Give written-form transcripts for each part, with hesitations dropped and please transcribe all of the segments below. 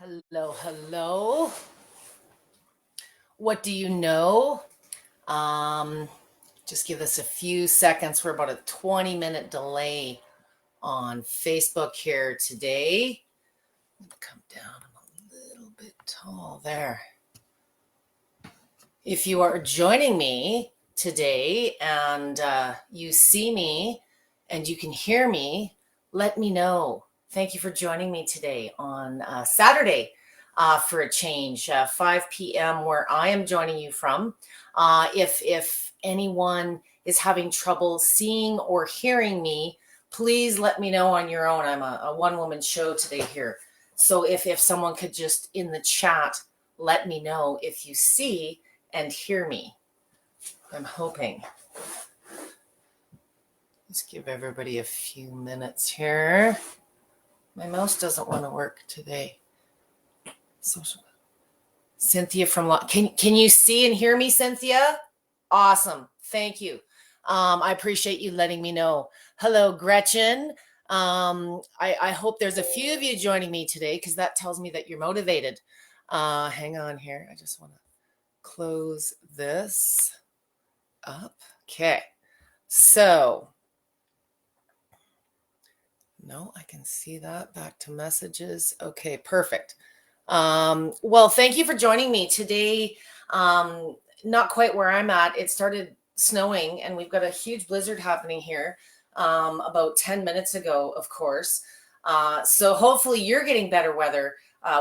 Hello, hello. What do you know? Just give us a few seconds. We're about a 20-minute delay on Facebook here today. I'm gonna come down. I'm a little bit tall there. If you are joining me today and you see me and you can hear me, let me know. Thank you for joining me today on Saturday for a change, 5 p.m. where I am joining you from. If anyone is having trouble seeing or hearing me, please let me know on your own. I'm a one-woman show today here. So if someone could just in the chat let me know if you see and hear me. I'm hoping. Let's give everybody a few minutes here. My mouse doesn't want to work today. Social. Cynthia from can you see and hear me, Cynthia? Awesome. Thank you. I appreciate you letting me know. Hello, Gretchen. I hope there's a few of you joining me today because that tells me that you're motivated. Hang on here. I just want to close this up. Okay. So, no, I can see that. Back to messages. Okay, perfect. Well, thank you for joining me today. Not quite where I'm at. It started snowing and we've got a huge blizzard happening here about 10 minutes ago, of course. So hopefully you're getting better weather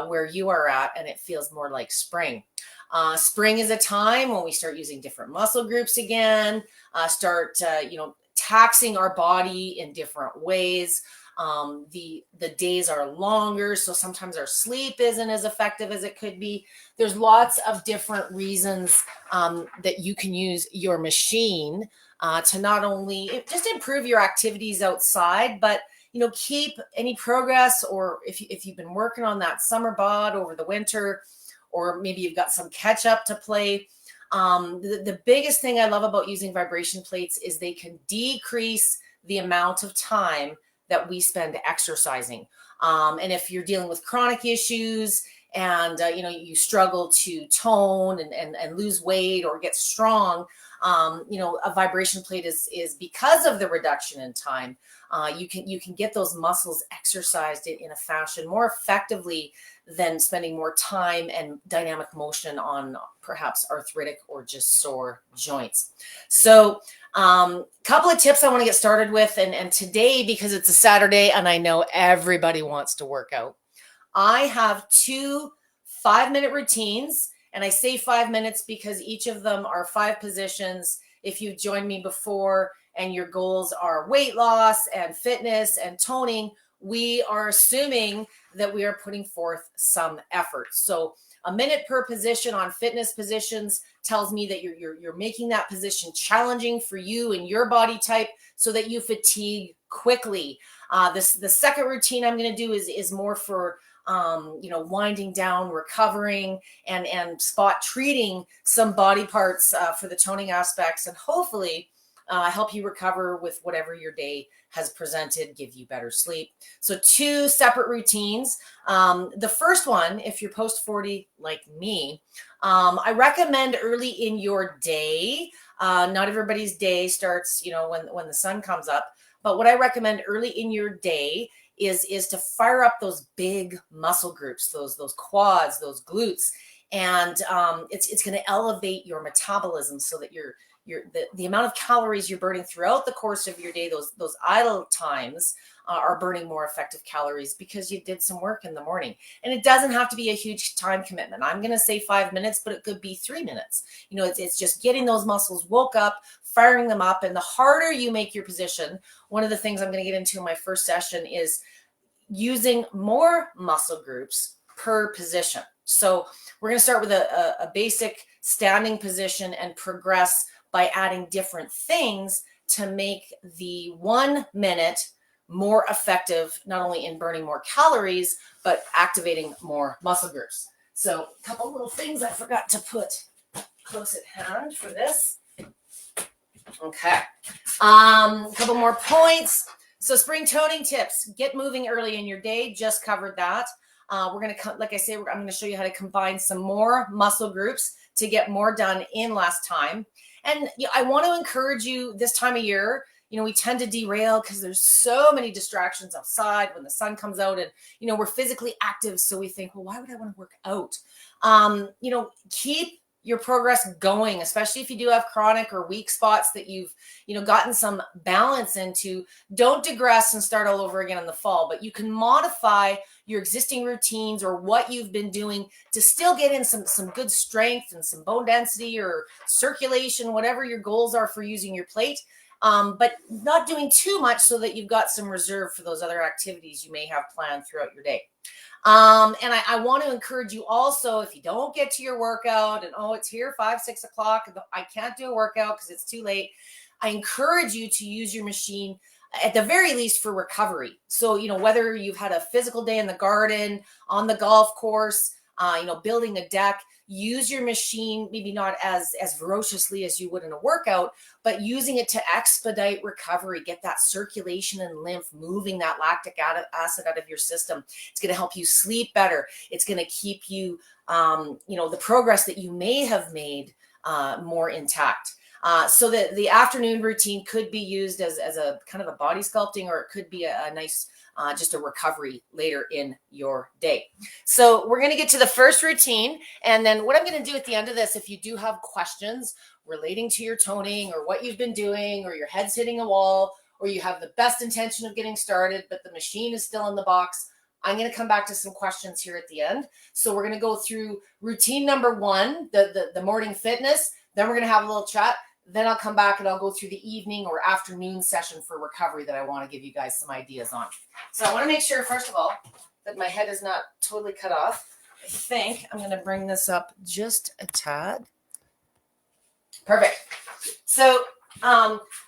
where you are at and it feels more like spring. Spring is a time when we start using different muscle groups again, start taxing our body in different ways. The days are longer, so sometimes our sleep isn't as effective as it could be. There's lots of different reasons that you can use your machine to not only just improve your activities outside, but keep any progress, or if you've been working on that summer bod over the winter, or maybe you've got some catch up to play. The biggest thing I love about using vibration plates is they can decrease the amount of time that we spend exercising. And if you're dealing with chronic issues and you struggle to tone and lose weight or get strong, a vibration plate is because of the reduction in time. You can get those muscles exercised in a fashion more effectively than spending more time and dynamic motion on perhaps arthritic or just sore joints. So couple of tips I want to get started with. And today, because it's a Saturday and I know everybody wants to work out, I have 2 5-minute routines. And I say 5 minutes because each of them are 5 positions. If you've joined me before and your goals are weight loss and fitness and toning, we are assuming that we are putting forth some effort. So a minute per position on fitness positions tells me that you're making that position challenging for you and your body type so that you fatigue quickly. The second routine I'm going to do is more for winding down, recovering, and spot treating some body parts for the toning aspects, and hopefully help you recover with whatever your day has presented, give you better sleep. So 2 separate routines. The first one, if you're post 40 like me, I recommend early in your day. Not everybody's day starts, when the sun comes up. But what I recommend early in your day is to fire up those big muscle groups, those quads, those glutes, and it's going to elevate your metabolism so that the amount of calories you're burning throughout the course of your day, those idle times are burning more effective calories because you did some work in the morning. And it doesn't have to be a huge time commitment. I'm going to say 5 minutes, but it could be 3 minutes. It's just getting those muscles woke up, firing them up. And the harder you make your position, one of the things I'm going to get into in my first session is using more muscle groups per position. So we're going to start with a basic standing position and progress by adding different things to make the 1 minute more effective, not only in burning more calories, but activating more muscle groups. So a couple little things I forgot to put close at hand for this. Okay. A couple more points. So spring toning tips, get moving early in your day, just covered that. We're going to, like I say, I'm going to show you how to combine some more muscle groups to get more done in less time. And I want to encourage you this time of year. We tend to derail because there's so many distractions outside when the sun comes out, and we're physically active, so we think, well, why would I want to work out? Keep your progress going, especially if you do have chronic or weak spots that you've gotten some balance into. Don't digress and start all over again in the fall, but you can modify your existing routines or what you've been doing to still get in some good strength and some bone density or circulation, whatever your goals are for using your plate. But not doing too much so that you've got some reserve for those other activities you may have planned throughout your day. And I want to encourage you also, if you don't get to your workout and, it's here 5, 6 o'clock, I can't do a workout because it's too late. I encourage you to use your machine at the very least for recovery. So, whether you've had a physical day in the garden, on the golf course, building a deck, use your machine, maybe not as ferociously as you would in a workout, but using it to expedite recovery, get that circulation and lymph moving, that lactic acid out of your system. It's going to help you sleep better. It's going to keep you, the progress that you may have made more intact. So that the afternoon routine could be used as a kind of a body sculpting, or it could be a nice just a recovery later in your day. So we're going to get to the first routine. And then what I'm going to do at the end of this, if you do have questions relating to your toning or what you've been doing, or your head's hitting a wall, or you have the best intention of getting started, but the machine is still in the box, I'm going to come back to some questions here at the end. So we're going to go through routine number 1, the morning fitness. Then we're going to have a little chat. Then I'll come back and I'll go through the evening or afternoon session for recovery that I want to give you guys some ideas on. So I want to make sure, first of all, that my head is not totally cut off. I think I'm going to bring this up just a tad. Perfect. So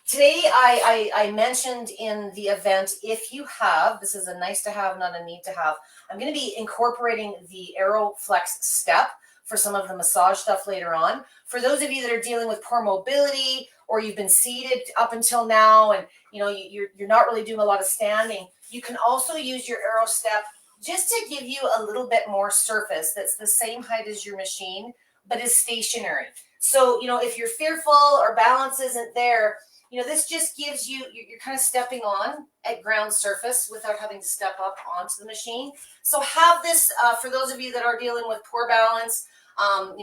today I mentioned in the event, if you have, this is a nice to have, not a need to have, I'm going to be incorporating the AeroFlex step for some of the massage stuff later on. For those of you that are dealing with poor mobility, or you've been seated up until now and you're not really doing a lot of standing, you can also use your Aero Step just to give you a little bit more surface that's the same height as your machine, but is stationary. So, if you're fearful or balance isn't there, this just gives you, you're kind of stepping on at ground surface without having to step up onto the machine. So have this, for those of you that are dealing with poor balance,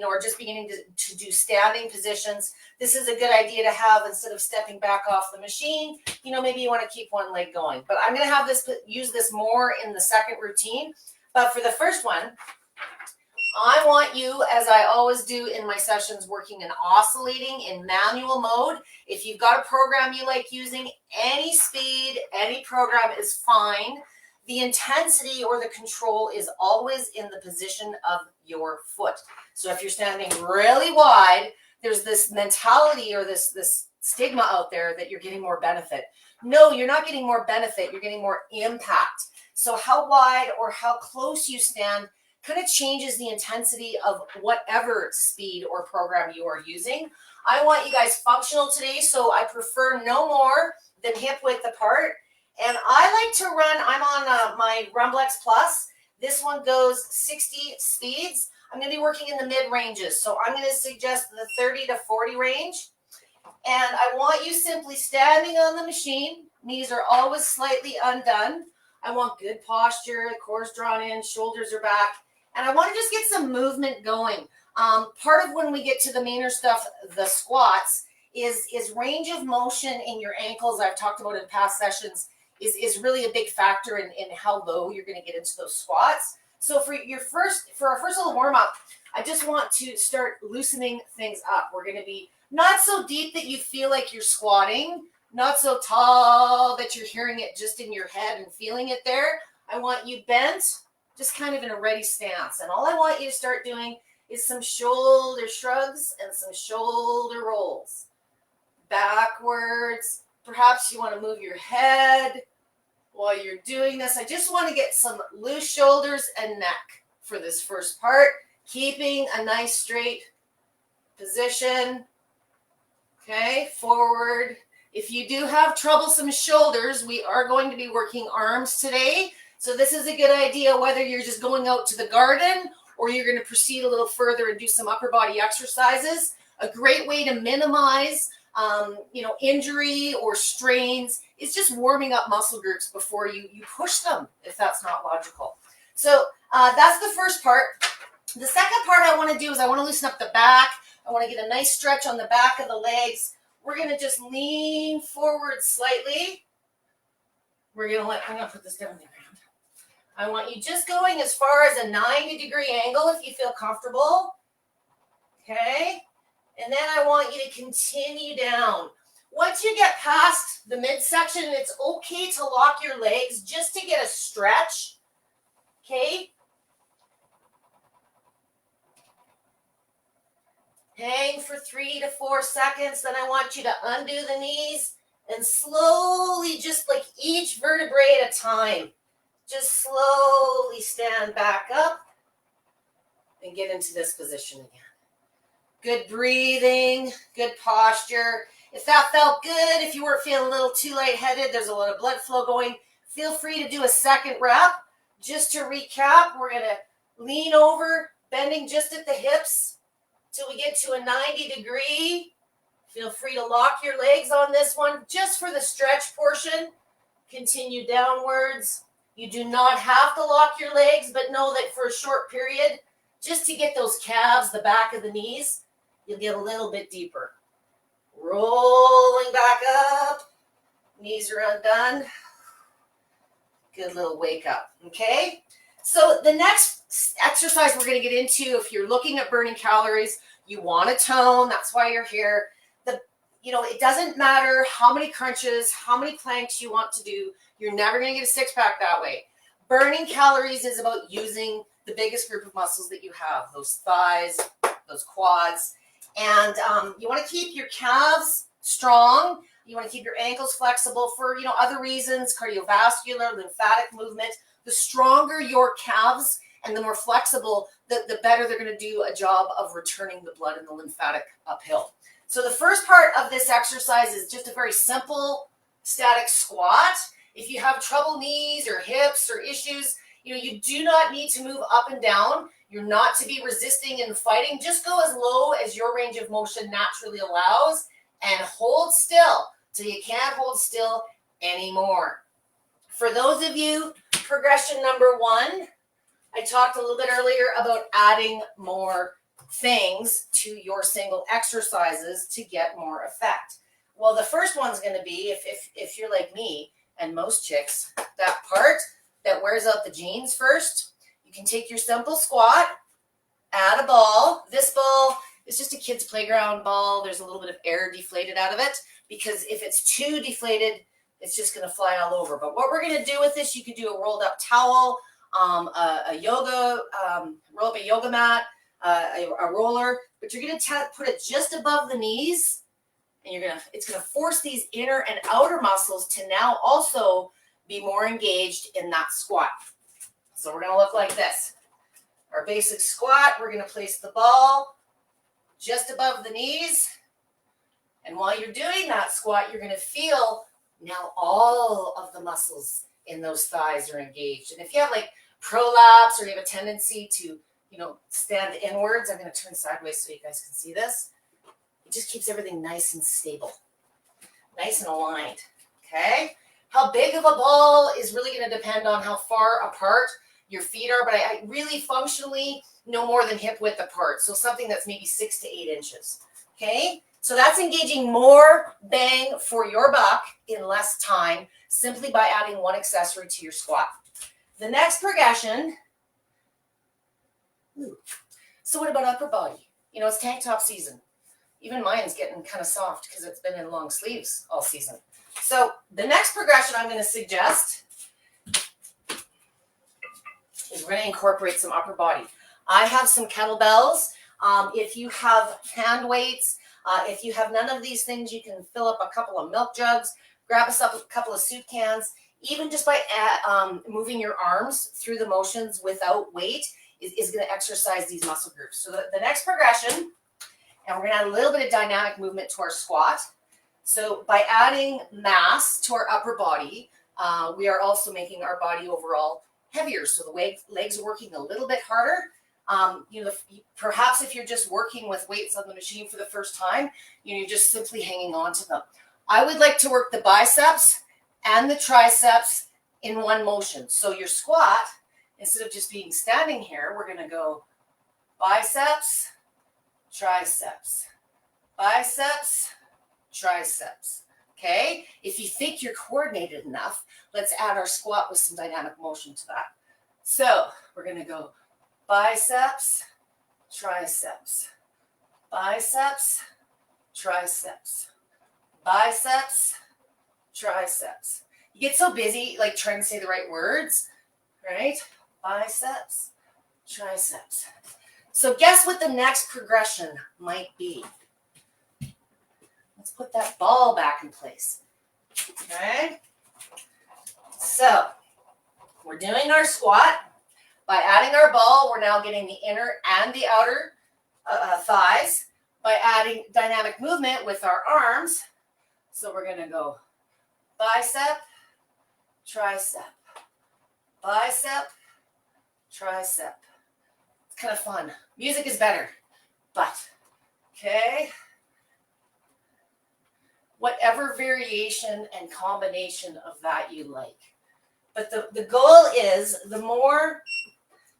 or just beginning to do standing positions, this is a good idea to have instead of stepping back off the machine. Maybe you want to keep one leg going. But I'm going to have use this more in the second routine. But for the first one, I want you, as I always do in my sessions, working and oscillating in manual mode. If you've got a program you like using, any speed, any program is fine. The intensity or the control is always in the position of your foot. So if you're standing really wide, there's this mentality or this stigma out there that you're getting more benefit. No, you're not getting more benefit. You're getting more impact. So how wide or how close you stand kind of changes the intensity of whatever speed or program you are using. I want you guys functional today, so I prefer no more than hip width apart. And I like to run, I'm on my Rumblex Plus. This one goes 60 speeds. I'm going to be working in the mid ranges. So I'm going to suggest the 30 to 40 range. And I want you simply standing on the machine. Knees are always slightly undone. I want good posture, core's drawn in, shoulders are back. And I want to just get some movement going. Part of when we get to the meaner stuff, the squats, is range of motion in your ankles. I've talked about in past sessions. Is really a big factor in how low you're going to get into those squats. So for our first little warm up, I just want to start loosening things up. We're going to be not so deep that you feel like you're squatting, not so tall that you're hearing it just in your head and feeling it there. I want you bent, just kind of in a ready stance. And all I want you to start doing is some shoulder shrugs and some shoulder rolls. Backwards. Perhaps you want to move your head while you're doing this. I just want to get some loose shoulders and neck for this first part, keeping a nice straight position. Okay, forward. If you do have troublesome shoulders, we are going to be working arms today. So this is a good idea whether you're just going out to the garden or you're going to proceed a little further and do some upper body exercises. A great way to minimize injury or strains is just warming up muscle groups before you push them, if that's not logical. So that's the first part. The second part I want to do is I want to loosen up the back. I want to get a nice stretch on the back of the legs. We're going to just lean forward slightly. I'm going to put this down on the ground. I want you just going as far as a 90-degree angle if you feel comfortable. Okay. And then I want you to continue down. Once you get past the midsection, it's okay to lock your legs just to get a stretch. Okay. Hang for 3 to 4 seconds. Then I want you to undo the knees and slowly, just like each vertebrae at a time, just slowly stand back up and get into this position again. Good breathing, good posture. If that felt good, if you weren't feeling a little too lightheaded, there's a lot of blood flow going, feel free to do a second rep. Just to recap, we're going to lean over, bending just at the hips till we get to a 90-degree. Feel free to lock your legs on this one just for the stretch portion. Continue downwards. You do not have to lock your legs, but know that for a short period, just to get those calves, the back of the knees, you'll get a little bit deeper. Rolling back up. Knees are undone. Good little wake up, okay? So the next exercise we're going to get into, if you're looking at burning calories, you want to tone, that's why you're here. It doesn't matter how many crunches, how many planks you want to do, you're never going to get a six-pack that way. Burning calories is about using the biggest group of muscles that you have, those thighs, those quads, and you want to keep your calves strong. You want to keep your ankles flexible for, other reasons, cardiovascular, lymphatic movement. The stronger your calves and the more flexible, the better they're going to do a job of returning the blood and the lymphatic uphill. So the first part of this exercise is just a very simple static squat. If you have trouble knees or hips or issues, you do not need to move up and down. You're not to be resisting and fighting. Just go as low as your range of motion naturally allows and hold still till you can't hold still anymore. For those of you, progression number 1, I talked a little bit earlier about adding more things to your single exercises to get more effect. Well, the first one's going to be, if you're like me and most chicks, that part that wears out the jeans first, you can take your simple squat, add a ball. This ball is just a kid's playground ball. There's a little bit of air deflated out of it because if it's too deflated, it's just going to fly all over. But what we're going to do with this, you could do a rolled up towel, roll up a yoga mat, a roller, but you're going to put it just above the knees, and it's going to force these inner and outer muscles to now also be more engaged in that squat. So we're going to look like this. Our basic squat, we're going to place the ball just above the knees, and while you're doing that squat, you're going to feel now all of the muscles in those thighs are engaged. And if you have like prolapse or you have a tendency to stand inwards. I'm going to turn sideways so you guys can see this. It just keeps everything nice and stable, nice and aligned, okay? How big of a ball is really going to depend on how far apart your feet are, but I really functionally no more than hip width apart, so something that's maybe 6 to 8 inches, okay? So that's engaging more bang for your buck in less time simply by adding one accessory to your squat. The next progression. So what about upper body? It's tank top season. Even mine's getting kind of soft because it's been in long sleeves all season. So the next progression I'm going to suggest is we're going to incorporate some upper body. I have some kettlebells. If you have hand weights, if you have none of these things, you can fill up a couple of milk jugs, grab us up a couple of soup cans, even just by moving your arms through the motions without weight is going to exercise these muscle groups. So the next progression, and we're going to add a little bit of dynamic movement to our squat. So by adding mass to our upper body, we are also making our body overall heavier. So the legs are working a little bit harder. Perhaps if you're just working with weights on the machine for the first time, you're just simply hanging on to them. I would like to work the biceps and the triceps in one motion. So your squat, instead of just being standing here, we're going to go biceps, triceps, biceps, triceps. Okay? If you think you're coordinated enough, let's add our squat with some dynamic motion to that. So we're going to go biceps, triceps, biceps, triceps, biceps, triceps. You get so busy like trying to say the right words, right? Biceps, triceps. So guess what the next progression might be? Let's put that ball back in place. Okay? So we're doing our squat. By adding our ball, we're now getting the inner and the outer thighs. By adding dynamic movement with our arms, so we're going to go bicep, tricep, bicep, tricep. It's kind of fun. Music is better, but okay. Whatever variation and combination of that you like. But the goal is the more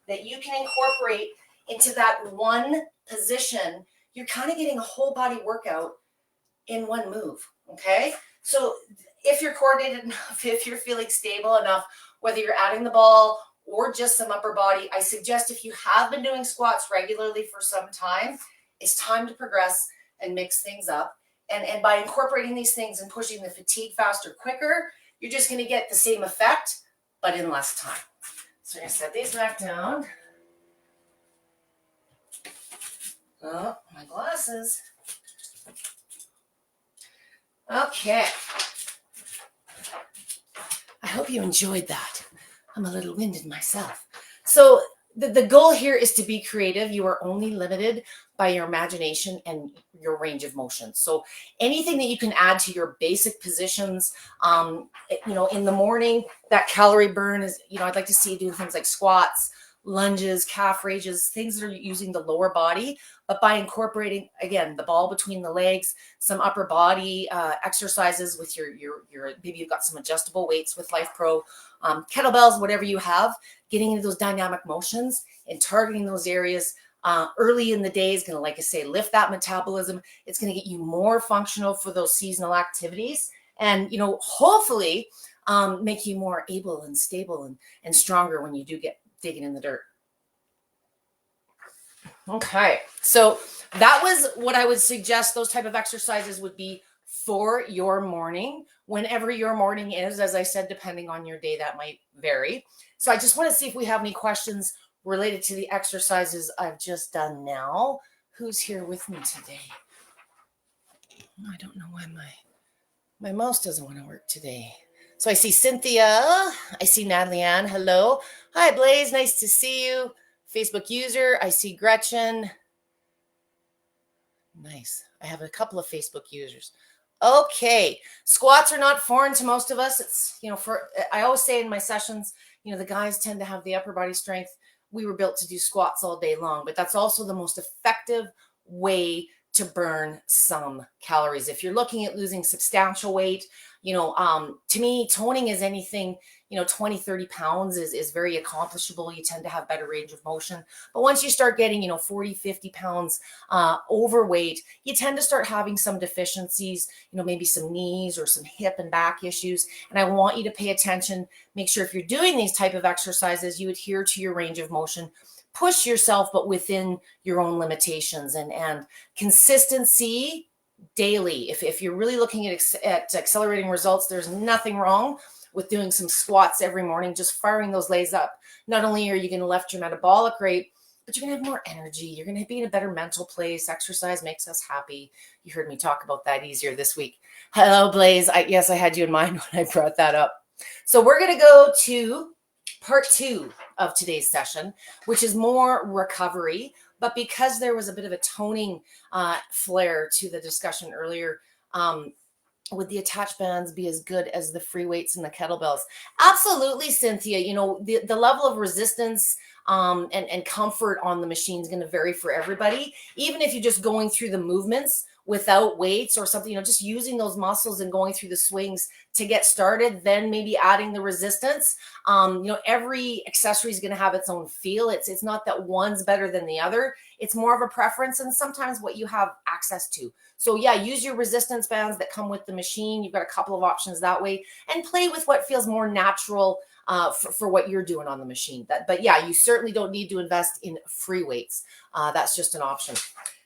that you can incorporate into that one position, you're kind of getting a whole body workout in one move, okay? So if you're coordinated enough, if you're feeling stable enough, whether you're adding the ball or just some upper body, I suggest if you have been doing squats regularly for some time, it's time to progress and mix things up. And by incorporating these things and pushing the fatigue faster, quicker, you're just going to get the same effect, but in less time. So I'm going to set these back down. Oh, my glasses. Okay. I hope you enjoyed that. I'm a little winded myself. So the goal here is to be creative. You are only limited by your imagination and your range of motion. So anything that you can add to your basic positions, in the morning, that calorie burn is, I'd like to see you do things like squats, lunges, calf raises, things that are using the lower body, but by incorporating, again, the ball between the legs, some upper body exercises with your maybe you've got some adjustable weights with Life Pro, kettlebells, whatever you have, getting into those dynamic motions and targeting those areas early in the day is going to, like I say, lift that metabolism. It's going to get you more functional for those seasonal activities and, hopefully make you more able and stable and stronger when you do get digging in the dirt. Okay, so that was what I would suggest. Those type of exercises would be for your morning, whenever your morning is. As I said, depending on your day, that might vary. So I just want to see if we have any questions related to the exercises I've just done now. Who's here with me today? I don't know why my mouse doesn't want to work today. So I see Cynthia. I see Natalie Ann. Hello. Hi, Blaze. Nice to see you. Facebook user. I see Gretchen. Nice. I have a couple of Facebook users. Okay. Squats are not foreign to most of us. It's, I always say in my sessions, the guys tend to have the upper body strength. We were built to do squats all day long, but that's also the most effective way to burn some calories. If you're looking at losing substantial weight, to me, toning is anything, 20, 30 pounds is very accomplishable. You tend to have better range of motion. But once you start getting, 40, 50 pounds overweight, you tend to start having some deficiencies, maybe some knees or some hip and back issues. And I want you to pay attention, make sure if you're doing these type of exercises, you adhere to your range of motion. Push yourself, but within your own limitations and consistency daily. If you're really looking at accelerating results, there's nothing wrong with doing some squats every morning, just firing those legs up. Not only are you going to lift your metabolic rate, but you're going to have more energy. You're going to be in a better mental place. Exercise makes us happy. You heard me talk about that easier this week. Hello, Blaze. Yes, I had you in mind when I brought that up. So we're going to go to part 2 of today's session, which is more recovery. But because there was a bit of a toning flair to the discussion earlier, would the attached bands be as good as the free weights and the kettlebells? Absolutely, Cynthia. You know, the level of resistance and comfort on the machine is going to vary for everybody. Even if you're just going through the movements without weights or something, you know, just using those muscles and going through the swings to get started, then maybe adding the resistance. You know, every accessory is going to have its own feel. It's not that one's better than the other. It's more of a preference and sometimes what you have access to. So yeah, use your resistance bands that come with the machine. You've got a couple of options that way, and play with what feels more natural for what you're doing on the machine. But yeah, you certainly don't need to invest in free weights. That's just an option.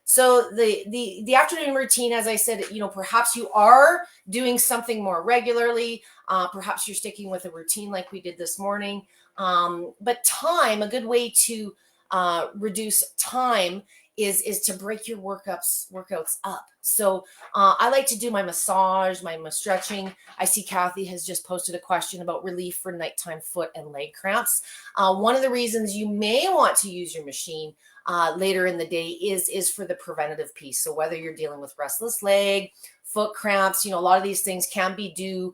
So the afternoon routine, as I said, you know, perhaps you are doing something more regularly. Perhaps you're sticking with a routine like we did this morning. But time, a good way to reduce time is to break your workouts up. So I like to do my massage, my stretching. I see Kathy has just posted a question about relief for nighttime foot and leg cramps. One of the reasons you may want to use your machine later in the day is for the preventative piece. So whether you're dealing with restless leg, foot cramps, you know, a lot of these things can be due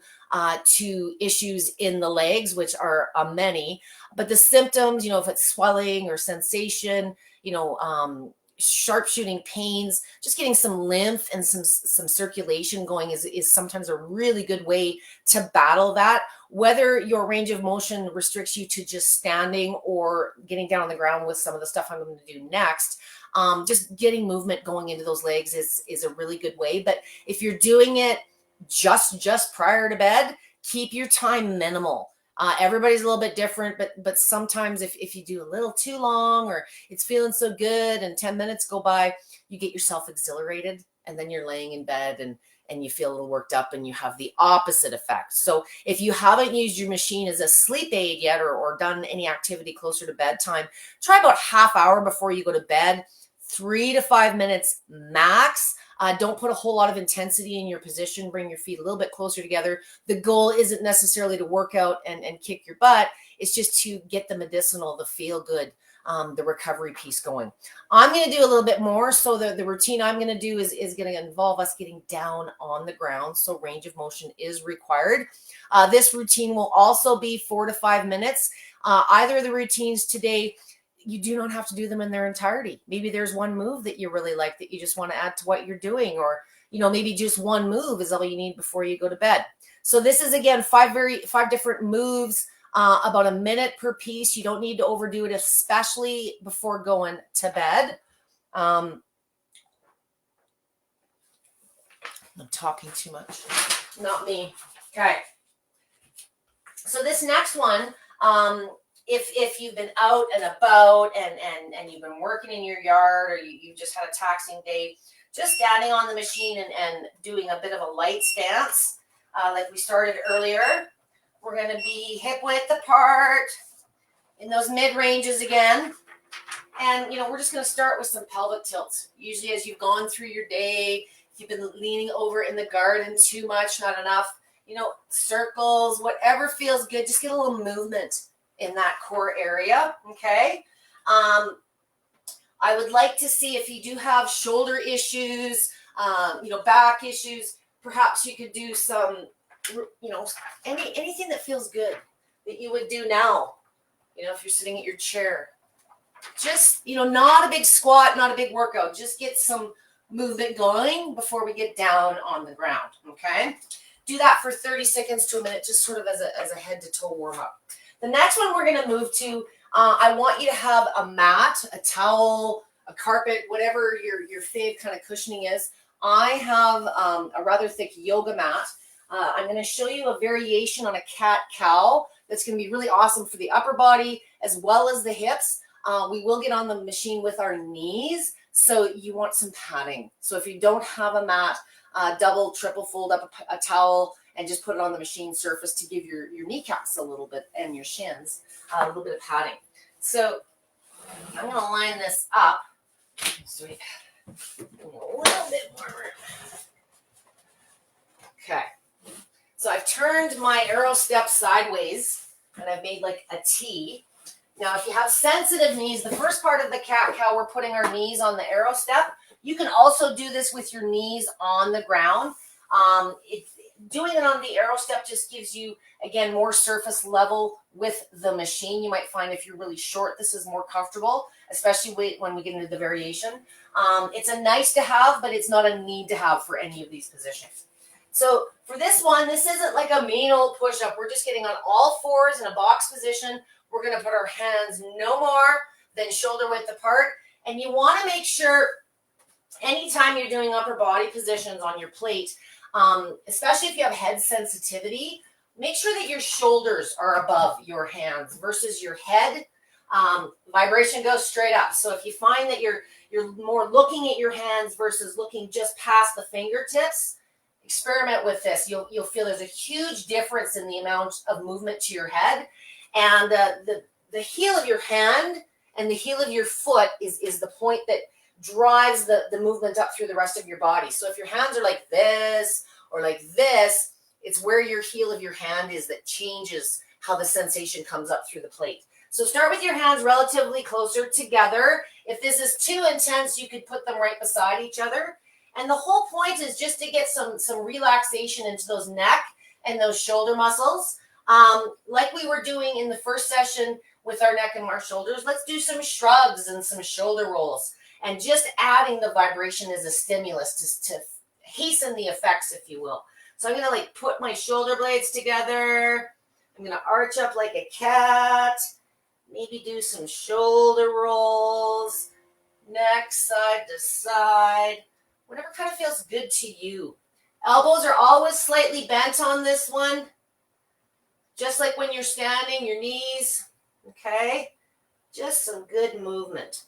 to issues in the legs, which are many. But the symptoms, you know, if it's swelling or sensation, you know, sharpshooting pains, just getting some lymph and some circulation going is sometimes a really good way to battle that. Whether your range of motion restricts you to just standing or getting down on the ground with some of the stuff I'm going to do next, just getting movement going into those legs is a really good way. But if you're doing it just prior to bed, keep your time minimal. Everybody's a little bit different, but sometimes if you do a little too long or it's feeling so good and 10 minutes go by, you get yourself exhilarated and then you're laying in bed and you feel a little worked up and you have the opposite effect. So if you haven't used your machine as a sleep aid yet or done any activity closer to bedtime, try about half hour before you go to bed, 3 to 5 minutes max. Don't put a whole lot of intensity in your position. Bring your feet a little bit closer together. The goal isn't necessarily to work out and kick your butt. It's just to get the medicinal, the feel good, the recovery piece going. I'm going to do a little bit more. So the routine I'm going to do is going to involve us getting down on the ground. So range of motion is required. This routine will also be 4 to 5 minutes. Either of the routines today, you do not have to do them in their entirety. Maybe there's one move that you really like that you just want to add to what you're doing, or, you know, maybe just one move is all you need before you go to bed. So this is, again, five different moves, about a minute per piece. You don't need to overdo it, especially before going to bed. I'm talking too much. Not me. Okay. So this next one, if you've been out and about and you've been working in your yard or you've just had a taxing day, just standing on the machine and doing a bit of a light stance, like we started earlier. We're going to be hip width apart in those mid ranges again. And, you know, we're just going to start with some pelvic tilts. Usually as you've gone through your day, if you've been leaning over in the garden too much, not enough, you know, circles, whatever feels good, just get a little movement in that core area. Okay. I would like to see if you do have shoulder issues, you know, back issues, perhaps you could do some, you know, anything that feels good that you would do now, you know, if you're sitting at your chair. Just, you know, not a big squat, not a big workout. Just get some movement going before we get down on the ground, okay? Do that for 30 seconds to a minute, just sort of as a head to toe warm up. The next one we're going to move to, I want you to have a mat, a towel, a carpet, whatever your fave kind of cushioning is. I have a rather thick yoga mat. I'm going to show you a variation on a cat-cow that's going to be really awesome for the upper body as well as the hips. We will get on the machine with our knees, so you want some padding. So if you don't have a mat, double, triple fold up a towel and just put it on the machine surface to give your kneecaps a little bit and your shins a little bit of padding. So I'm going to line this up. Sweet. A little bit more room. Okay. So I've turned my arrow step sideways and I've made like a T. Now, if you have sensitive knees, the first part of the cat-cow, we're putting our knees on the arrow step. You can also do this with your knees on the ground. Doing it on the arrow step just gives you, again, more surface level with the machine. You might find if you're really short, this is more comfortable, especially when we get into the variation. It's a nice to have, but it's not a need to have for any of these positions. So for this one, this isn't like a mean old push-up. We're just getting on all fours in a box position. We're going to put our hands no more than shoulder width apart. And you want to make sure anytime you're doing upper body positions on your plate, especially if you have head sensitivity, make sure that your shoulders are above your hands versus your head. Vibration goes straight up. So if you find that you're more looking at your hands versus looking just past the fingertips, experiment with this. You'll feel there's a huge difference in the amount of movement to your head. And the heel of your hand and the heel of your foot is the point that drives the movement up through the rest of your body. So if your hands are like this or like this, it's where your heel of your hand is that changes how the sensation comes up through the plate. So start with your hands relatively closer together. If this is too intense, you could put them right beside each other. And the whole point is just to get some relaxation into those neck and those shoulder muscles. Like we were doing in the first session with our neck and our shoulders, let's do some shrugs and some shoulder rolls. And just adding the vibration as a stimulus to hasten the effects, if you will. So I'm going to like put my shoulder blades together. I'm going to arch up like a cat. Maybe do some shoulder rolls. Neck side to side. Whatever kind of feels good to you. Elbows are always slightly bent on this one. Just like when you're standing, your knees. Okay? Just some good movement.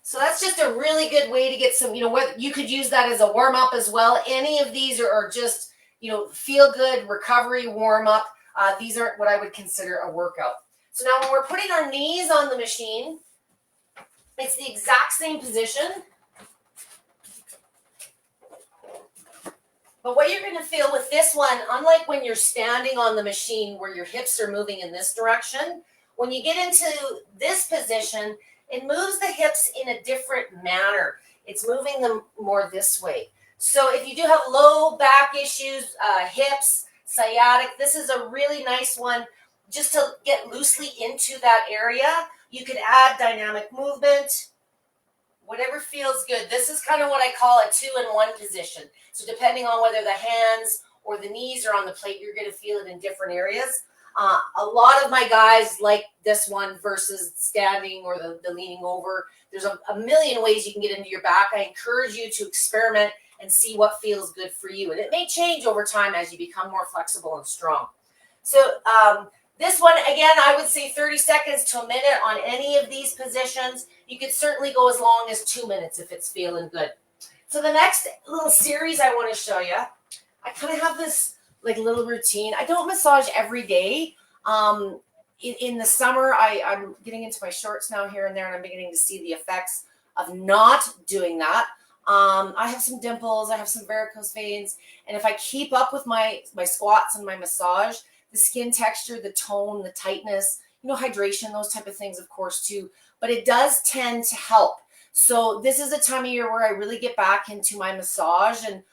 So that's just a really good way to get some, you could use that as a warm-up as well. Any of these are just, feel good, recovery, warm-up. These aren't what I would consider a workout. So now when we're putting our knees on the machine, it's the exact same position. But what you're going to feel with this one, unlike when you're standing on the machine where your hips are moving in this direction, when you get into this position, it moves the hips in a different manner. It's moving them more this way. So if you do have low back issues, hips, sciatic, this is a really nice one just to get loosely into that area. You could add dynamic movement, whatever feels good. This is kind of what I call a 2-in-1 position. So depending on whether the hands or the knees are on the plate, you're going to feel it in different areas. A lot of my guys like this one versus standing or the leaning over. There's a million ways you can get into your back. I encourage you to experiment and see what feels good for you. And it may change over time as you become more flexible and strong. So this one, again, I would say 30 seconds to a minute on any of these positions. You could certainly go as long as 2 minutes if it's feeling good. So the next little series I want to show you, I kind of have this like little routine. I don't massage every day. In the summer, I'm getting into my shorts now here and there, and I'm beginning to see the effects of not doing that. I have some dimples, I have some varicose veins, and if I keep up with my squats and my massage, the skin texture, the tone, the tightness, hydration, those type of things, of course, too. But it does tend to help. So this is a time of year where I really get back into my massage, and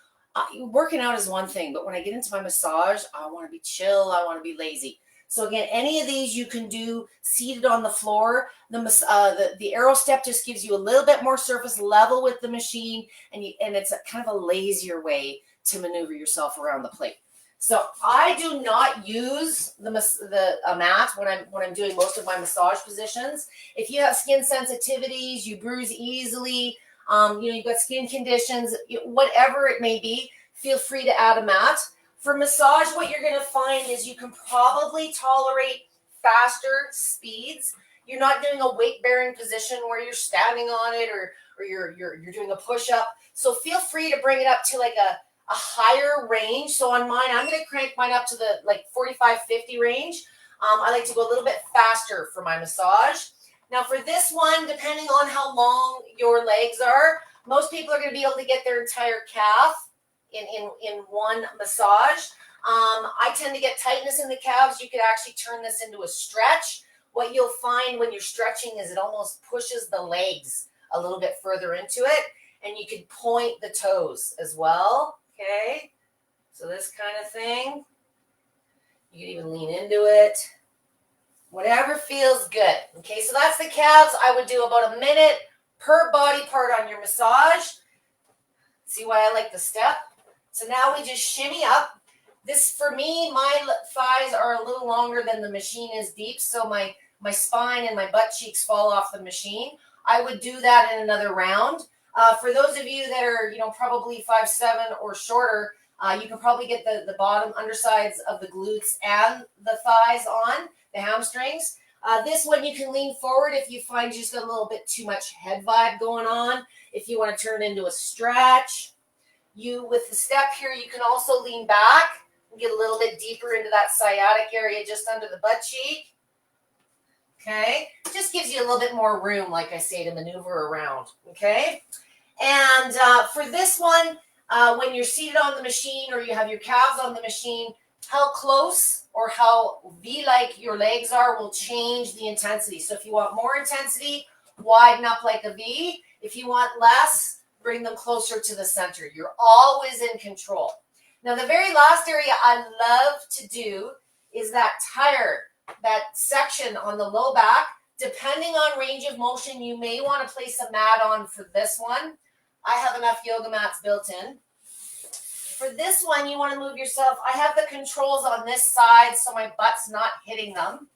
working out is one thing, but when I get into my massage, I want to be chill. I want to be lazy. So again, any of these you can do seated on the floor. The arrow step just gives you a little bit more surface level with the machine, and it's a kind of a lazier way to maneuver yourself around the plate. So I do not use a mat when I'm doing most of my massage positions. If you have skin sensitivities, you bruise easily, you've got skin conditions, whatever it may be, feel free to add a mat. For massage, what you're going to find is you can probably tolerate faster speeds. You're not doing a weight-bearing position where you're standing on it or you're doing a push-up. So feel free to bring it up to like a higher range. So on mine, I'm going to crank mine up to the 45, 50 range. I like to go a little bit faster for my massage. Now for this one, depending on how long your legs are, most people are going to be able to get their entire calf in one massage. I tend to get tightness in the calves. You could actually turn this into a stretch. What you'll find when you're stretching is it almost pushes the legs a little bit further into it, and you could point the toes as well. Okay, so this kind of thing. You can even lean into it. Whatever feels good. Okay, so that's the calves. I would do about a minute per body part on your massage. See why I like the step? So now we just shimmy up. This, for me, my thighs are a little longer than the machine is deep, so my spine and my butt cheeks fall off the machine. I would do that in another round. For those of you that are, probably 5'7" or shorter, you can probably get the bottom undersides of the glutes and the thighs on, the hamstrings. This one you can lean forward if you find you just got a little bit too much head vibe going on. If you want to turn it into a stretch, with the step here, you can also lean back and get a little bit deeper into that sciatic area just under the butt cheek. Okay, just gives you a little bit more room, like I say, to maneuver around. Okay, and for this one, when you're seated on the machine or you have your calves on the machine, how close or how V-like your legs are will change the intensity. So if you want more intensity, widen up like a V. If you want less, bring them closer to the center. You're always in control. Now, the very last area I love to do is that tire, that section on the low back. Depending on range of motion, you may want to place a mat on for this one. I have enough yoga mats built in. For this one, you want to move yourself. I have the controls on this side so my butt's not hitting them.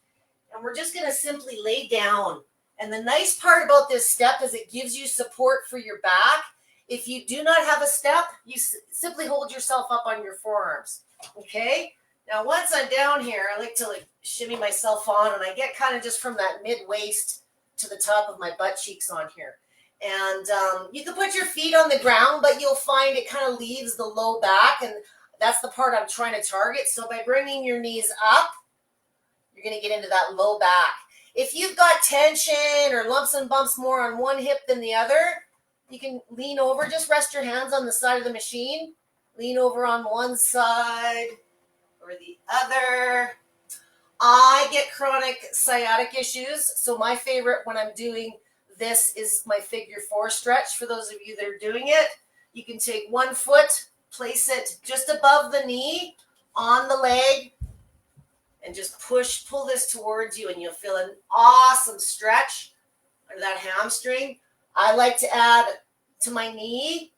And we're just going to simply lay down. And the nice part about this step is it gives you support for your back. If you do not have a step, you simply hold yourself up on your forearms. Okay? Now, once I'm down here, I like to shimmy myself on, and I get kind of just from that mid-waist to the top of my butt cheeks on here. And you can put your feet on the ground, but you'll find it kind of leaves the low back, and that's the part I'm trying to target. So by bringing your knees up, you're going to get into that low back. If you've got tension or lumps and bumps more on one hip than the other, you can lean over. Just rest your hands on the side of the machine. Lean over on one side or the other. I get chronic sciatic issues, so my favorite when I'm doing this is my figure 4 stretch. For those of you that are doing it, you can take one foot, place it just above the knee on the leg, and just pull this towards you, and you'll feel an awesome stretch under that hamstring. I like to add to my knee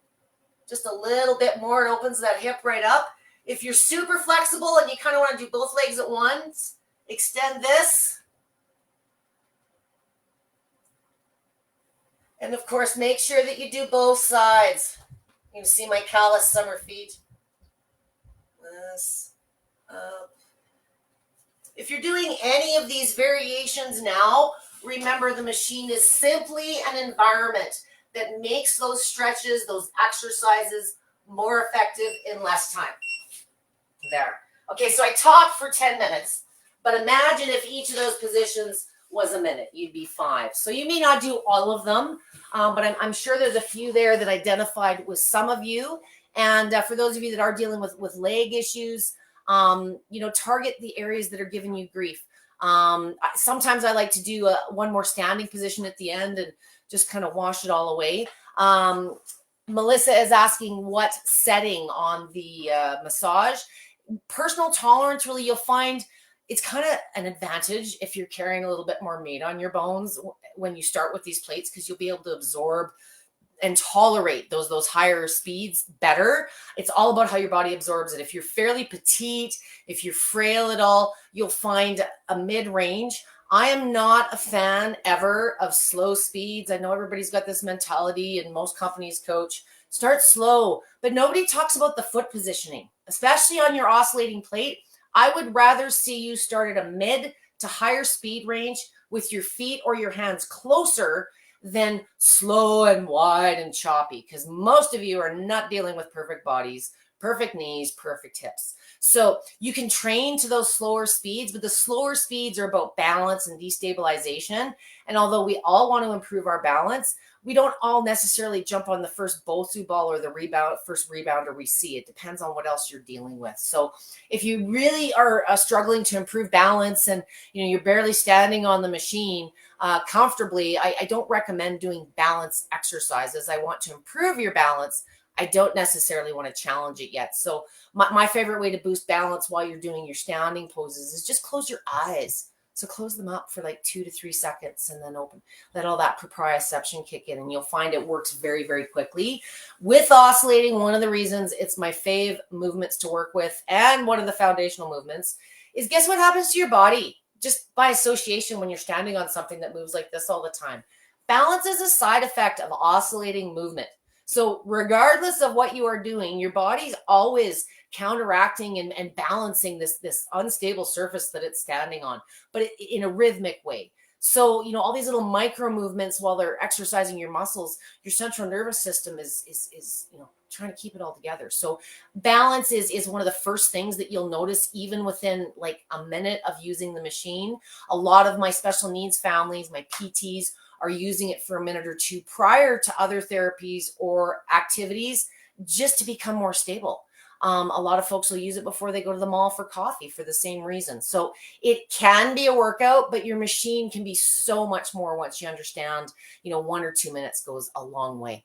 just a little bit more. It opens that hip right up. If you're super flexible and you kind of want to do both legs at once, extend this. And of course, make sure that you do both sides. You can see my callous summer feet. This, up. If you're doing any of these variations now, remember the machine is simply an environment that makes those stretches, those exercises more effective in less time. There. Okay, so I talked for 10 minutes, but imagine if each of those positions was a minute. You'd be 5. So you may not do all of them, but I'm sure there's a few there that identified with some of you. And for those of you that are dealing with leg issues, target the areas that are giving you grief. Sometimes I like to do one more standing position at the end and just kind of wash it all away. Melissa is asking what setting on the massage. Personal tolerance, really, you'll find it's kind of an advantage if you're carrying a little bit more weight on your bones when you start with these plates, because you'll be able to absorb and tolerate those higher speeds better. It's all about how your body absorbs it. If you're fairly petite, if you're frail at all, you'll find a mid-range. I am not a fan ever of slow speeds. I know everybody's got this mentality and most companies coach, start slow, but nobody talks about the foot positioning, especially on your oscillating plate. I would rather see you start at a mid to higher speed range with your feet or your hands closer than slow and wide and choppy, because most of you are not dealing with perfect bodies, perfect knees, perfect hips. So you can train to those slower speeds, but the slower speeds are about balance and destabilization. And although we all want to improve our balance, we don't all necessarily jump on the first Bosu ball or the first rebounder we see. It depends on what else you're dealing with. So if you really are struggling to improve balance and you're barely standing on the machine comfortably, I don't recommend doing balance exercises. I want to improve your balance, I don't necessarily want to challenge it yet. So my favorite way to boost balance while you're doing your standing poses is just close your eyes. So close them up for like 2 to 3 seconds and then open. Let all that proprioception kick in, and you'll find it works very, very quickly. With oscillating, one of the reasons it's my fave movements to work with, and one of the foundational movements, is guess what happens to your body just by association when you're standing on something that moves like this all the time? Balance is a side effect of oscillating movement. So regardless of what you are doing, your body's always counteracting and balancing this unstable surface that it's standing on, but in a rhythmic way. So, all these little micro movements while they're exercising your muscles, your central nervous system is trying to keep it all together. So balance is one of the first things that you'll notice even within like a minute of using the machine. A lot of my special needs families, my PTs, are using it for a minute or two prior to other therapies or activities just to become more stable. A lot of folks will use it before they go to the mall for coffee for the same reason. So it can be a workout, but your machine can be so much more once you understand, 1 or 2 minutes goes a long way.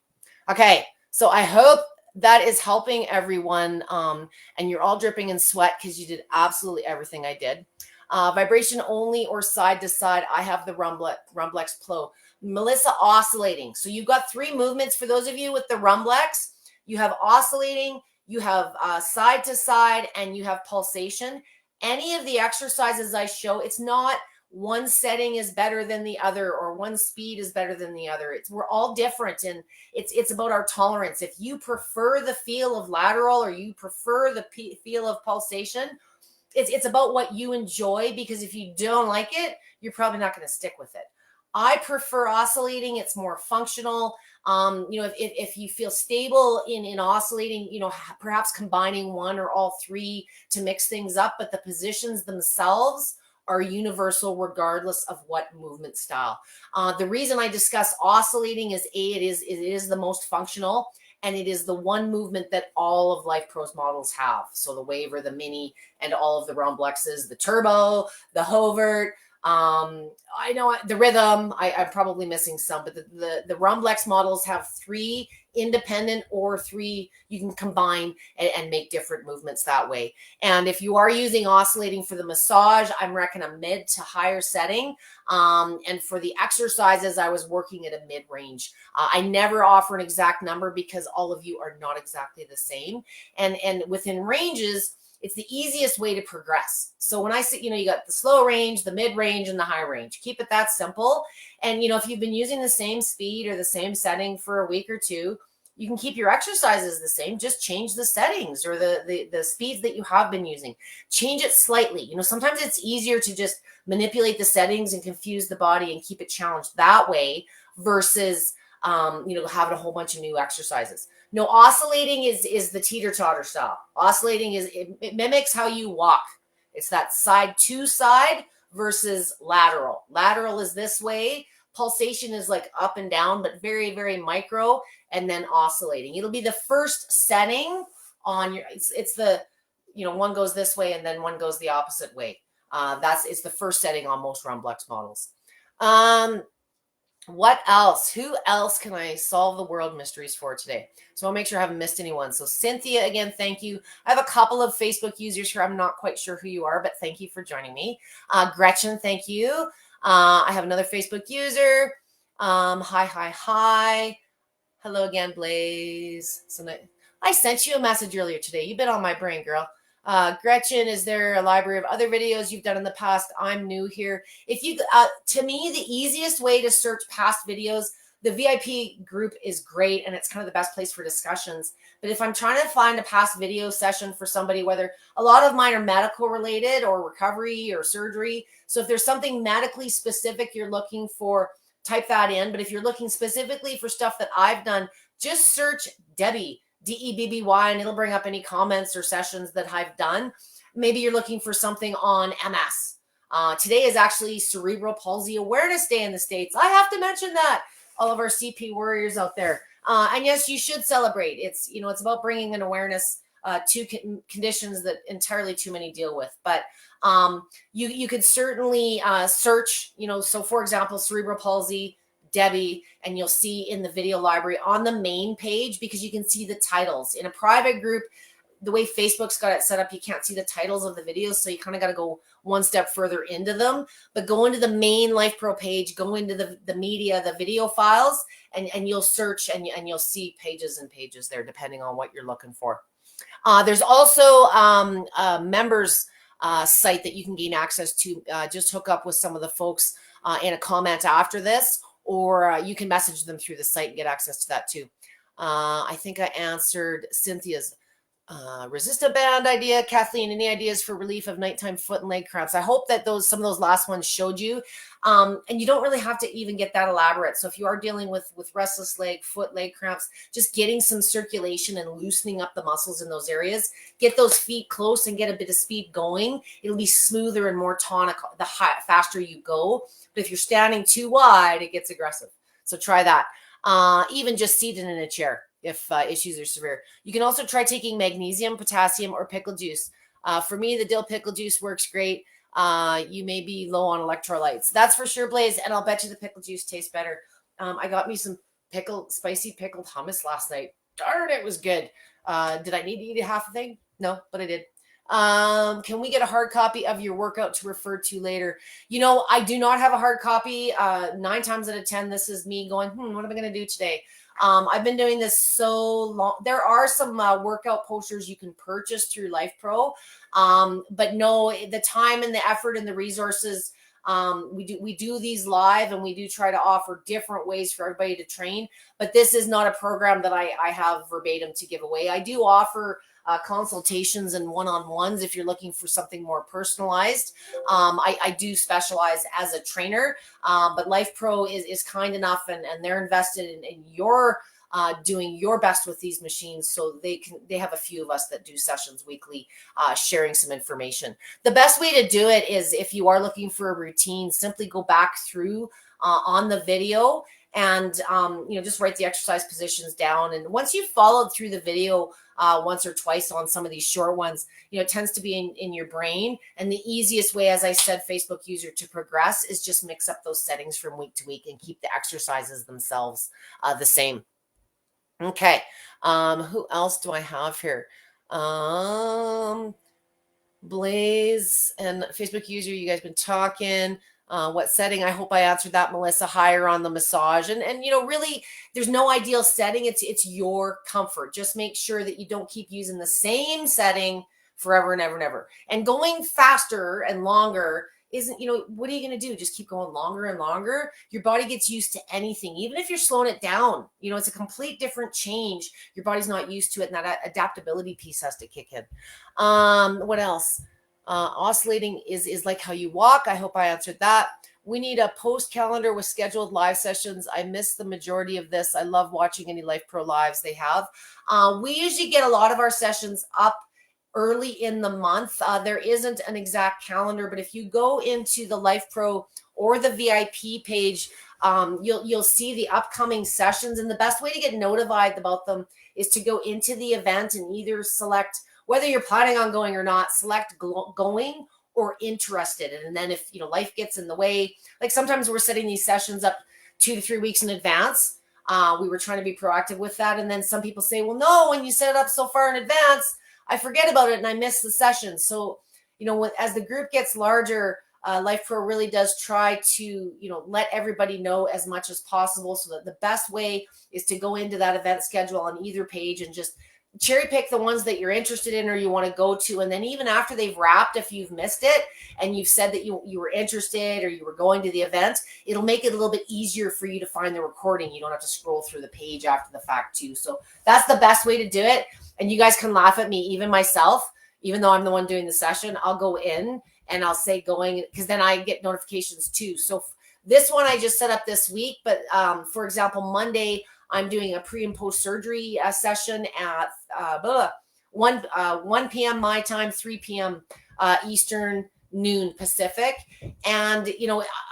Okay, so I hope that is helping everyone, and you're all dripping in sweat because you did absolutely everything I did. Vibration only or side to side, I have the Rumblex Pro. Melissa, oscillating. So you've got 3 movements for those of you with the Rumblex. You have oscillating, you have side to side, and you have pulsation. Any of the exercises I show, it's not one setting is better than the other or one speed is better than the other. We're all different, and it's about our tolerance. If you prefer the feel of lateral or you prefer the feel of pulsation, it's about what you enjoy, because if you don't like it, you're probably not going to stick with it. I prefer oscillating. It's more functional. If you feel stable in oscillating, perhaps combining one or all 3 to mix things up, but the positions themselves are universal regardless of what movement style. The reason I discuss oscillating is it is the most functional, and it is the one movement that all of Life Pro's models have. So the Waver, the Mini, and all of the Rumblexes, the Turbo, the Hovert. I know the Rhythm, I'm probably missing some, but the Rumblex models have 3 independent or 3 you can combine and make different movements that way. And if you are using oscillating for the massage, I'm recommending a mid to higher setting. And for the exercises, I was working at a mid-range. I never offer an exact number because all of you are not exactly the same. And within ranges, it's the easiest way to progress. So when I say, you got the slow range, the mid range, and the high range, keep it that simple. And, if you've been using the same speed or the same setting for a week or 2, you can keep your exercises the same, just change the settings or the speeds that you have been using. Change it slightly. Sometimes it's easier to just manipulate the settings and confuse the body and keep it challenged that way versus, having a whole bunch of new exercises. No, oscillating is the teeter-totter style. Oscillating it mimics how you walk. It's that side to side versus lateral. Lateral is this way. Pulsation is like up and down, but very, very micro, and then oscillating. It'll be the first setting on your, it's the, one goes this way and then one goes the opposite way. It's the first setting on most Rumblex models. What else? Who else can I solve the world mysteries for today? So I'll make sure I haven't missed anyone. So Cynthia, again, thank you. I have a couple of Facebook users here. I'm not quite sure who you are, but thank you for joining me. Gretchen, thank you. I have another Facebook user. Hi. Hello again, Blaze. I sent you a message earlier today. You've been on my brain, girl. Gretchen, is there a library of other videos you've done in the past? I'm new here. If you, to me, the easiest way to search past videos, the VIP group is great, and it's kind of the best place for discussions. But if I'm trying to find a past video session for somebody, whether a lot of mine are medical related or recovery or surgery. So if there's something medically specific you're looking for, type that in. But if you're looking specifically for stuff that I've done, just search Debby. Debby, and it'll bring up any comments or sessions that I've done. Maybe you're looking for something on MS. Today is actually Cerebral Palsy Awareness Day in the States. I have to mention that. All of our CP warriors out there. And yes, you should celebrate. It's about bringing an awareness to conditions that entirely too many deal with. But you could certainly search, so for example, cerebral palsy, Debby, and you'll see in the video library on the main page, because you can see the titles. In a private group, the way Facebook's got it set up, you can't see the titles of the videos, so you kind of got to go one step further into them. But go into the main Life Pro page, go into the media, the video files, and you'll search, and you'll see pages and pages there, depending on what you're looking for. There's also a members site that you can gain access to. Just hook up with some of the folks in a comment after this, or you can message them through the site and get access to that too. I think I answered Cynthia's resistant band idea. Kathleen, any ideas for relief of nighttime foot and leg cramps? I hope that some of those last ones showed you. And you don't really have to even get that elaborate. So if you are dealing with restless leg, foot, leg cramps, just getting some circulation and loosening up the muscles in those areas, get those feet close and get a bit of speed going. It'll be smoother and more tonic the faster you go. But if you're standing too wide, it gets aggressive. So try that. Even just seated in a chair if issues are severe. You can also try taking magnesium, potassium, or pickle juice. For me, the dill pickle juice works great. You may be low on electrolytes. That's for sure, Blaze. And I'll bet you the pickle juice tastes better. I got me some spicy pickled hummus last night. Darn, it was good. Did I need to eat half a thing? No, but I did. Can we get a hard copy of your workout to refer to later? I do not have a hard copy. 9 times out of 10, this is me going, what am I going to do today? I've been doing this so long. There are some workout posters you can purchase through Life Pro. But no, the time and the effort and the resources, we do these live, and we do try to offer different ways for everybody to train. But this is not a program that I have verbatim to give away. I do offer consultations and one-on-ones if you're looking for something more personalized. I do specialize as a trainer, but Life Pro is kind enough, and they're invested in your doing your best with these machines, so they have a few of us that do sessions weekly, sharing some information. The best way to do it is, if you are looking for a routine, simply go back through on the video and just write the exercise positions down. And once you've followed through the video once or twice on some of these short ones, it tends to be in your brain. And the easiest way, as I said, Facebook user, to progress is just mix up those settings from week to week and keep the exercises themselves the same. Okay. Who else do I have here? Blaze and Facebook user, you guys been talking. What setting? I hope I answered that, Melissa. Higher on the massage, and really, there's no ideal setting. It's your comfort. Just make sure that you don't keep using the same setting forever and ever and ever. And going faster and longer isn't, what are you going to do? Just keep going longer and longer. Your body gets used to anything, even if you're slowing it down. It's a complete different change. Your body's not used to it, and that adaptability piece has to kick in. What else? Oscillating is like how you walk. I hope I answered that. We need a post calendar with scheduled live sessions. I miss the majority of this. I love watching any Life Pro lives they have. We usually get a lot of our sessions up early in the month. There isn't an exact calendar, but if you go into the Life Pro or the VIP page, you'll see the upcoming sessions. And the best way to get notified about them is to go into the event and either select, whether you're planning on going or not, select going or interested. And then if life gets in the way, like sometimes we're setting these sessions up 2 to 3 weeks in advance. We were trying to be proactive with that. And then some people say, well, no, when you set it up so far in advance, I forget about it and I miss the session. So, as the group gets larger, Life Pro really does try to, let everybody know as much as possible, so that the best way is to go into that event schedule on either page and just cherry pick the ones that you're interested in or you want to go to. And then even after they've wrapped, if you've missed it and you've said that you were interested or you were going to the event, it'll make it a little bit easier for you to find the recording. You don't have to scroll through the page after the fact too. So that's the best way to do it. And you guys can laugh at me, even myself, even though I'm the one doing the session. I'll go in and I'll say going, because then I get notifications too. So this one I just set up this week, but for example, Monday, I'm doing a pre and post surgery session at 1 p.m. my time, 3 p.m. Eastern, noon Pacific. And,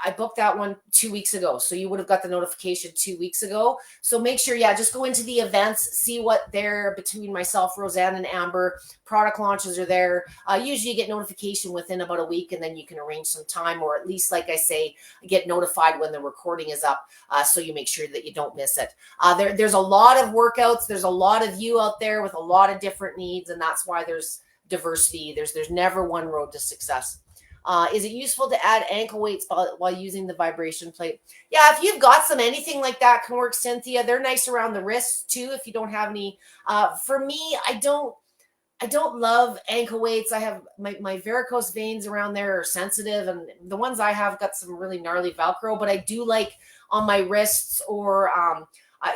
I booked that one 2 weeks ago. So you would have got the notification 2 weeks ago. So make sure, just go into the events, see what they're between myself, Roseanne, and Amber. Product launches are there. Usually you get notification within about a week, and then you can arrange some time, or at least, like I say, get notified when the recording is up, so you make sure that you don't miss it. There's a lot of workouts. There's a lot of you out there with a lot of different needs, and that's why there's diversity. There's never one road to success. Is it useful to add ankle weights while using the vibration plate? Yeah, if you've got some, anything like that can work, Cynthia. They're nice around the wrists too if you don't have any. For me, I don't love ankle weights. I have my varicose veins around there are sensitive, and the ones I have got some really gnarly Velcro, but I do like on my wrists, or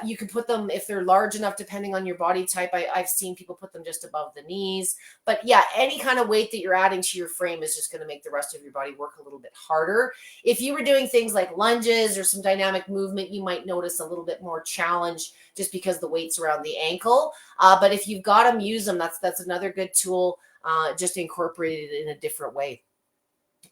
you can put them if they're large enough, depending on your body type. I've seen people put them just above the knees. But yeah, any kind of weight that you're adding to your frame is just going to make the rest of your body work a little bit harder. If you were doing things like lunges or some dynamic movement, you might notice a little bit more challenge just because the weight's around the ankle. But if you've got them, use them. That's another good tool, just incorporated in a different way.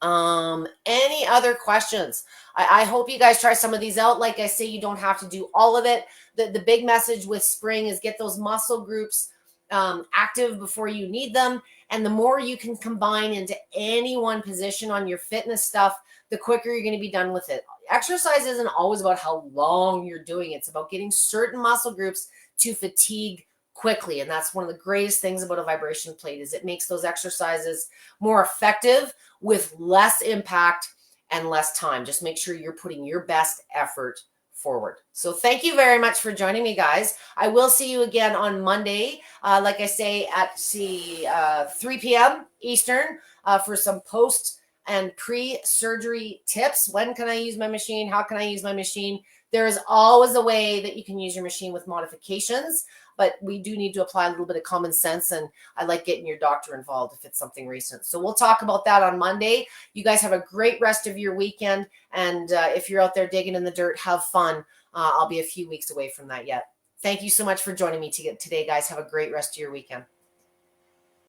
Any other questions? I hope you guys try some of these out. Like I say, you don't have to do all of it. The big message with spring is get those muscle groups active before you need them. And the more you can combine into any one position on your fitness stuff, the quicker you're going to be done with it. Exercise isn't always about how long you're doing it. It's about getting certain muscle groups to fatigue quickly. And that's one of the greatest things about a vibration plate is it makes those exercises more effective with less impact and less time. Just make sure you're putting your best effort forward. So thank you very much for joining me, guys. I will see you again on Monday, like I say, at 3 p.m. Eastern for some post and pre-surgery tips. When can I use my machine? How can I use my machine? There is always a way that you can use your machine with modifications, but we do need to apply a little bit of common sense, and I like getting your doctor involved if it's something recent. So we'll talk about that on Monday. You guys have a great rest of your weekend, and if you're out there digging in the dirt, have fun. I'll be a few weeks away from that yet. Thank you so much for joining me today, guys. Have a great rest of your weekend.